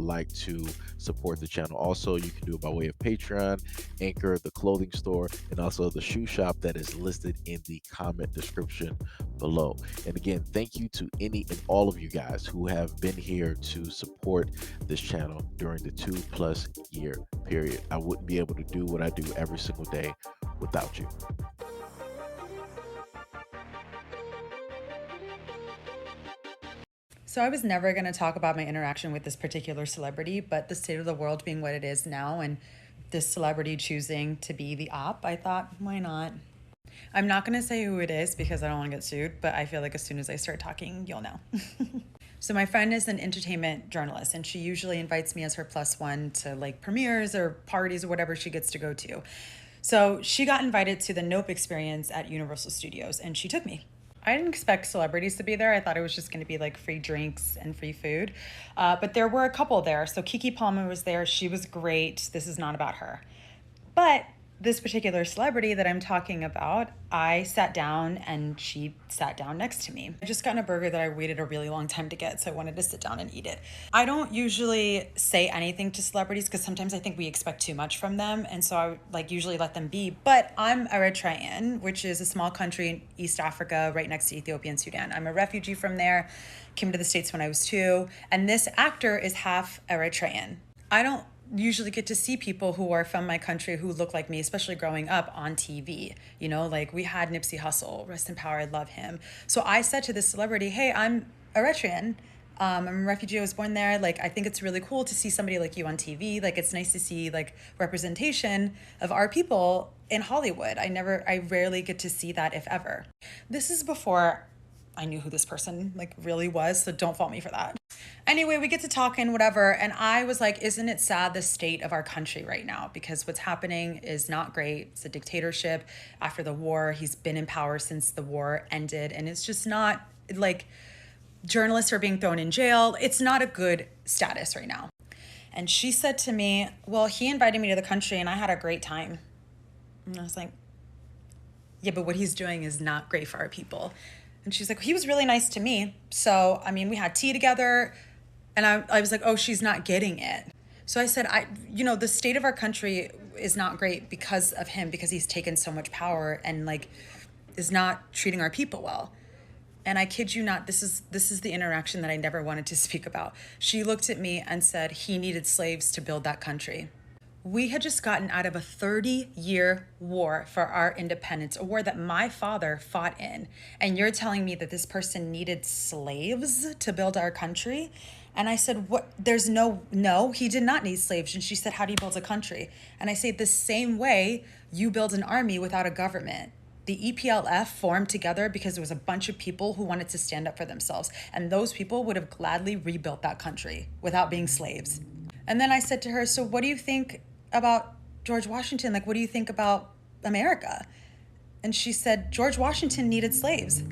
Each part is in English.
like to support the channel. Also, you can do it by way of Patreon, Anchor, the clothing store, and also the shoe shop that is listed in the comment description below. And again, thank you to any and all of you guys who have been here to support this channel during the 2+ year period. I wouldn't be able to do what I do every single day without you. So I was never going to talk about my interaction with this particular celebrity, but the state of the world being what it is now and this celebrity choosing to be the op, I thought, why not? I'm not going to say who it is because I don't want to get sued, but I feel like as soon as I start talking, you'll know. So my friend is an entertainment journalist, and she usually invites me as her plus one to like premieres or parties or whatever she gets to go to. So she got invited to the Nope experience at Universal Studios, and she took me. I didn't expect celebrities to be there. I thought it was just going to be like free drinks and free food. But there were a couple there. So Kiki Palmer was there. She was great. This is not about her. But this particular celebrity that I'm talking about, I sat down and she sat down next to me. I just gotten a burger that I waited a really long time to get, so I wanted to sit down and eat it. I don't usually say anything to celebrities because sometimes I think we expect too much from them, and so I like usually let them be. But I'm Eritrean, which is a small country in East Africa right next to Ethiopia and Sudan. I'm a refugee from there, came to the States when I was 2, and this actor is half Eritrean. I don't usually get to see people who are from my country who look like me, especially growing up on TV. You know, like we had Nipsey Hussle, rest in power, I love him. So I said to this celebrity, hey, I'm Eritrean. I'm a refugee, I was born there. Like, I think it's really cool to see somebody like you on TV. Like, it's nice to see like representation of our people in Hollywood. I rarely get to see that, if ever. This is before I knew who this person like really was, so don't fault me for that. Anyway, we get to talking, whatever, and I was like, isn't it sad the state of our country right now? Because what's happening is not great. It's a dictatorship after the war. He's been in power since the war ended, and it's just not like journalists are being thrown in jail. It's not a good status right now. And she said to me, well, he invited me to the country and I had a great time. And I was like, yeah, but what he's doing is not great for our people. And she's like, he was really nice to me. So, I mean, we had tea together. And I was like, oh, she's not getting it. So I said, the state of our country is not great because of him, because he's taken so much power and like is not treating our people well. And I kid you not, this is the interaction that I never wanted to speak about. She looked at me and said he needed slaves to build that country. We had just gotten out of a 30-year war for our independence, a war that my father fought in. And you're telling me that this person needed slaves to build our country? And I said, what? No, he did not need slaves. And she said, how do you build a country? And I say, the same way you build an army without a government. The EPLF formed together because there was a bunch of people who wanted to stand up for themselves. And those people would have gladly rebuilt that country without being slaves. And then I said to her, so what do you think about George Washington? Like, what do you think about America? And she said, George Washington needed slaves.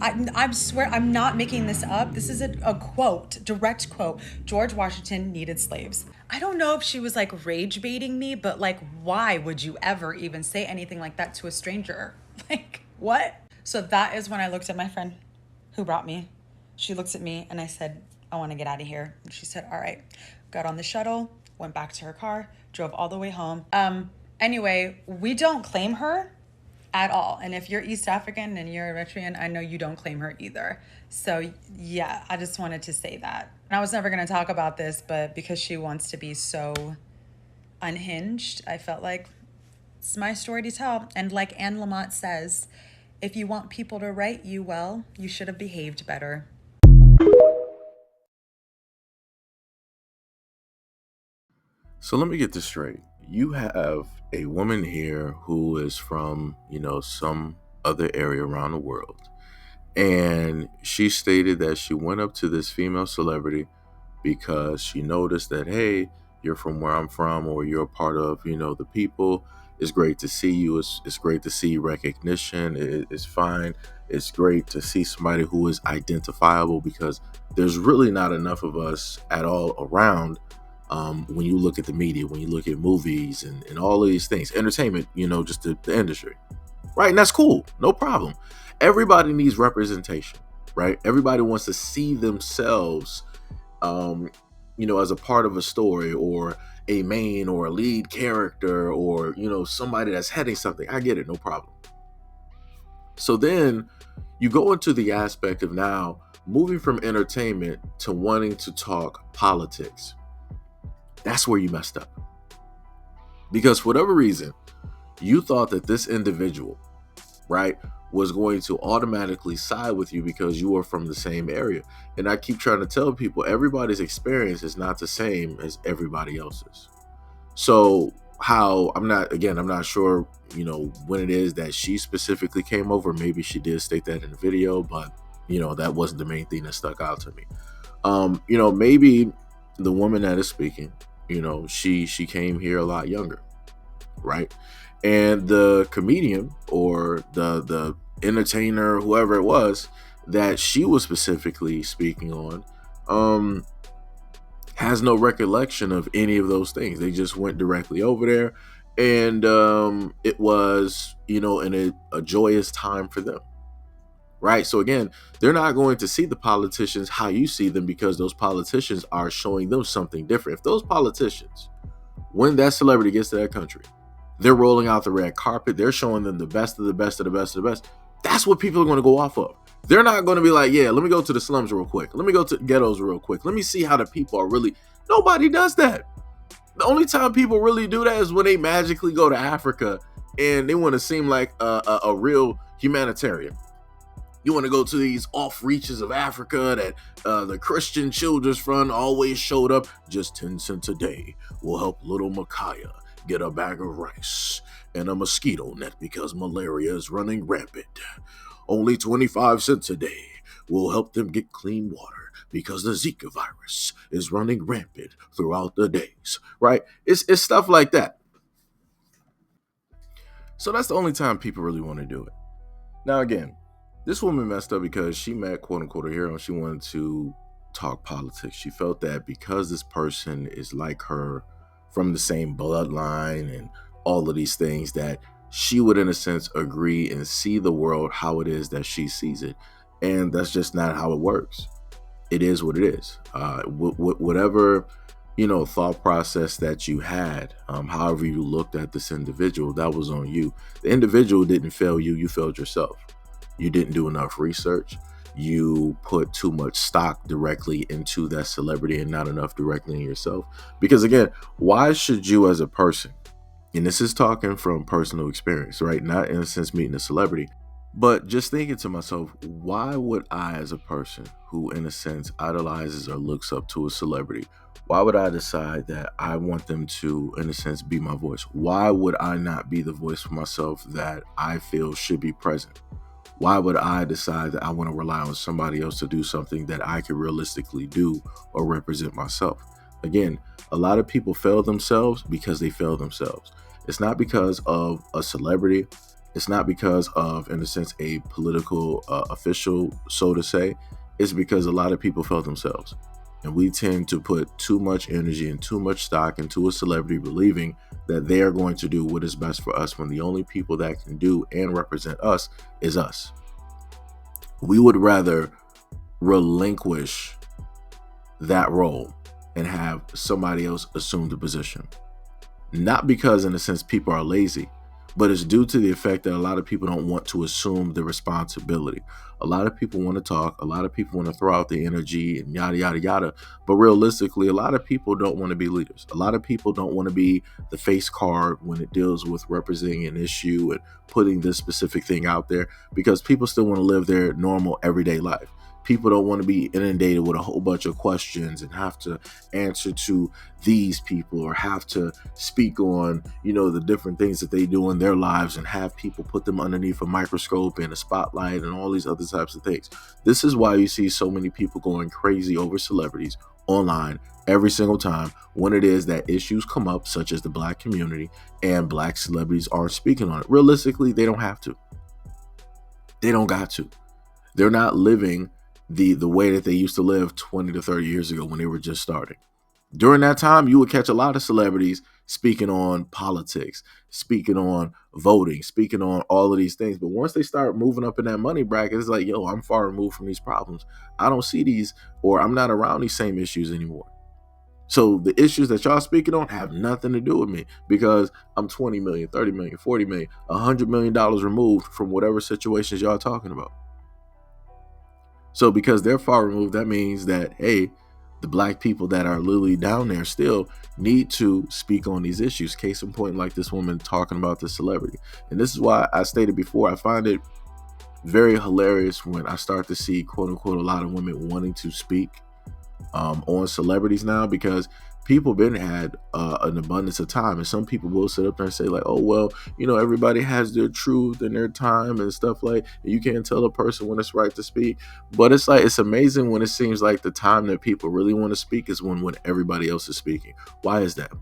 I swear, I'm not making this up. This is a quote, direct quote. George Washington needed slaves. I don't know if she was like rage baiting me, but like, why would you ever even say anything like that to a stranger? Like, what? So that is when I looked at my friend who brought me. She looked at me and I said, I want to get out of here. And she said, all right. Got on the shuttle, went back to her car, drove all the way home. Anyway, we don't claim her at all. And if you're East African and you're Eritrean, I know you don't claim her either. So yeah, I just wanted to say that. And I was never going to talk about this, but because she wants to be so unhinged, I felt like it's my story to tell. And like Anne Lamott says, if you want people to write you well, you should have behaved better. So let me get this straight. You have a woman here who is from, some other area around the world. And she stated that she went up to this female celebrity because she noticed that, hey, you're from where I'm from, or you're a part of, the people. It's great to see you. It's great to see recognition. It's fine. It's great to see somebody who is identifiable, because there's really not enough of us at all around. When you look at the media, when you look at movies and all of these things, entertainment, just the industry, right? And that's cool. No problem. Everybody needs representation, right? Everybody wants to see themselves um, as a part of a story, or a main or a lead character, or somebody that's heading something. I get it, no problem. So then you go into the aspect of now moving from entertainment to wanting to talk politics. That's where you messed up. Because for whatever reason, you thought that this individual, right, was going to automatically side with you because you are from the same area. And I keep trying to tell people everybody's experience is not the same as everybody else's. So how I'm not sure, when it is that she specifically came over. Maybe she did state that in the video, but that wasn't the main thing that stuck out to me. Maybe the woman that is speaking, she came here a lot younger, right? And the comedian or the entertainer, whoever it was that she was specifically speaking on, um, has no recollection of any of those things. They just went directly over there, and it was, a joyous time for them, right? So again, they're not going to see the politicians how you see them, because those politicians are showing them something different. If those politicians, when that celebrity gets to that country, they're rolling out the red carpet, they're showing them the best of the best of the best of the best, that's what people are going to go off of. They're not going to be like, yeah, let me go to the slums real quick, let me go to ghettos real quick, let me see how the people are really. Nobody does that. The only time people really do that is when they magically go to Africa and they want to seem like a real humanitarian. You want to go to these off reaches of Africa that the Christian Children's Fund always showed up. Just 10 cents a day will help little Micaiah get a bag of rice and a mosquito net because malaria is running rampant. Only 25 cents a day will help them get clean water because the Zika virus is running rampant throughout the days, right? It's stuff like that. So that's the only time people really want to do it. Now, again, this woman messed up because she met quote unquote a hero. She wanted to talk politics. She felt that because this person is like her, from the same bloodline and all of these things, that she would, in a sense, agree and see the world how it is that she sees it. And that's just not how it works. It is what it is. Whatever thought process that you had, however you looked at this individual, that was on you. The individual didn't fail you, you failed yourself. You didn't do enough research. You put too much stock directly into that celebrity and not enough directly in yourself. Because again, why should you as a person, and this is talking from personal experience, right? Not in a sense meeting a celebrity, but just thinking to myself, why would I, as a person who, in a sense, idolizes or looks up to a celebrity, why would I decide that I want them to, in a sense, be my voice? Why would I not be the voice for myself that I feel should be present? Why would I decide that I want to rely on somebody else to do something that I could realistically do or represent myself? Again, a lot of people fail themselves because they fail themselves. It's not because of a celebrity. It's not because of, in a sense, a political official, so to say. It's because a lot of people fail themselves. And we tend to put too much energy and too much stock into a celebrity, believing that they are going to do what is best for us, when the only people that can do and represent us is us. We would rather relinquish that role and have somebody else assume the position. Not because, in a sense, people are lazy, but it's due to the effect that a lot of people don't want to assume the responsibility. A lot of people want to talk, a lot of people want to throw out the energy and yada, yada, yada. But realistically, a lot of people don't want to be leaders. A lot of people don't want to be the face card when it deals with representing an issue and putting this specific thing out there, because people still want to live their normal everyday life. People don't want to be inundated with a whole bunch of questions and have to answer to these people, or have to speak on, the different things that they do in their lives, and have people put them underneath a microscope and a spotlight and all these other types of things. This is why you see so many people going crazy over celebrities online every single time when it is that issues come up, such as the black community, and black celebrities aren't speaking on it. Realistically, they don't have to. They don't got to. They're not living the way that they used to live 20 to 30 years ago when they were just starting. During that time, you would catch a lot of celebrities speaking on politics, speaking on voting, speaking on all of these things. But once they start moving up in that money bracket, it's like, yo, I'm far removed from these problems. I don't see these, or I'm not around these same issues anymore. So the issues that y'all speaking on have nothing to do with me because I'm 20 million, 30 million, 40 million, $100 million removed from whatever situations y'all talking about. So because they're far removed, that means that, hey, the black people that are literally down there still need to speak on these issues. Case in point, like this woman talking about the celebrity. And this is why I stated before, I find it very hilarious when I start to see, quote unquote, a lot of women wanting to speak on celebrities now, because people been had an abundance of time, and some people will sit up there and say like, oh well, everybody has their truth and their time and stuff, like you can't tell a person when it's right to speak. But it's like, it's amazing when it seems like the time that people really want to speak is when everybody else is speaking. Why is that?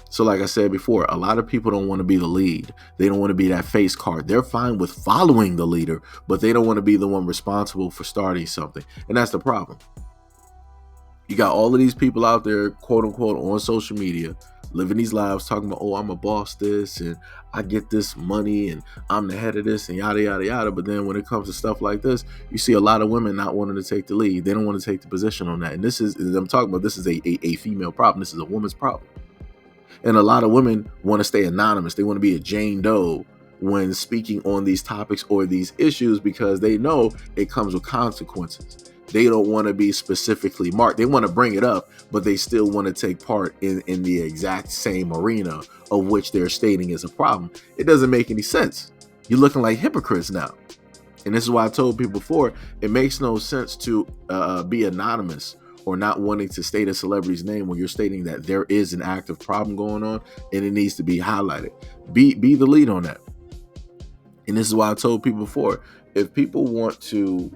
So like I said before, a lot of people don't want to be the lead. They don't want to be that face card. They're fine with following the leader, but they don't want to be the one responsible for starting something. And that's the problem. You got all of these people out there, quote unquote, on social media, living these lives talking about, oh, I'm a boss this and I get this money and I'm the head of this and yada, yada, yada. But then when it comes to stuff like this, you see a lot of women not wanting to take the lead. They don't want to take the position on that. And this is, I'm talking about, this is a female problem. This is a woman's problem. And a lot of women want to stay anonymous. They want to be a Jane Doe when speaking on these topics or these issues because they know it comes with consequences. They don't want to be specifically marked. They want to bring it up, but they still want to take part in the exact same arena of which they're stating is a problem. It doesn't make any sense. You're looking like hypocrites now. And this is why I told people before, it makes no sense to be anonymous or not wanting to state a celebrity's name when you're stating that there is an active problem going on and it needs to be highlighted. Be the lead on that. And this is why I told people before, if people want to,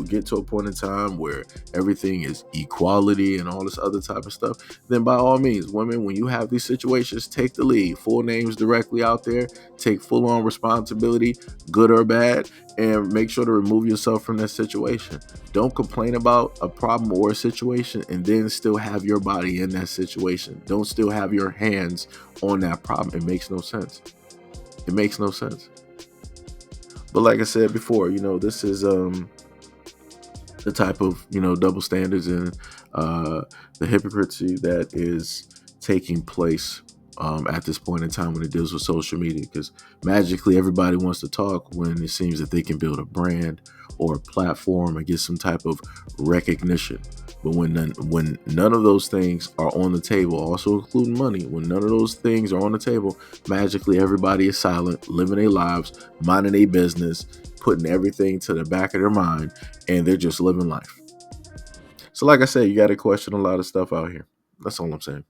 get to a point in time where everything is equality and all this other type of stuff, then by all means, women, when you have these situations, take the lead. Full names directly out there, take full on responsibility, good or bad, and make sure to remove yourself from that situation. Don't complain about a problem or a situation and then still have your body in that situation. Don't still have your hands on that problem. It makes no sense. It makes no sense. But like I said before, this is the type of double standards and the hypocrisy that is taking place at this point in time when it deals with social media. Because magically everybody wants to talk when it seems that they can build a brand or a platform or get some type of recognition. But when none of those things are on the table, also including money, when none of those things are on the table, magically everybody is silent, living their lives, minding their business, putting everything to the back of their mind, and they're just living life. So like I said, you got to question a lot of stuff out here. That's all I'm saying.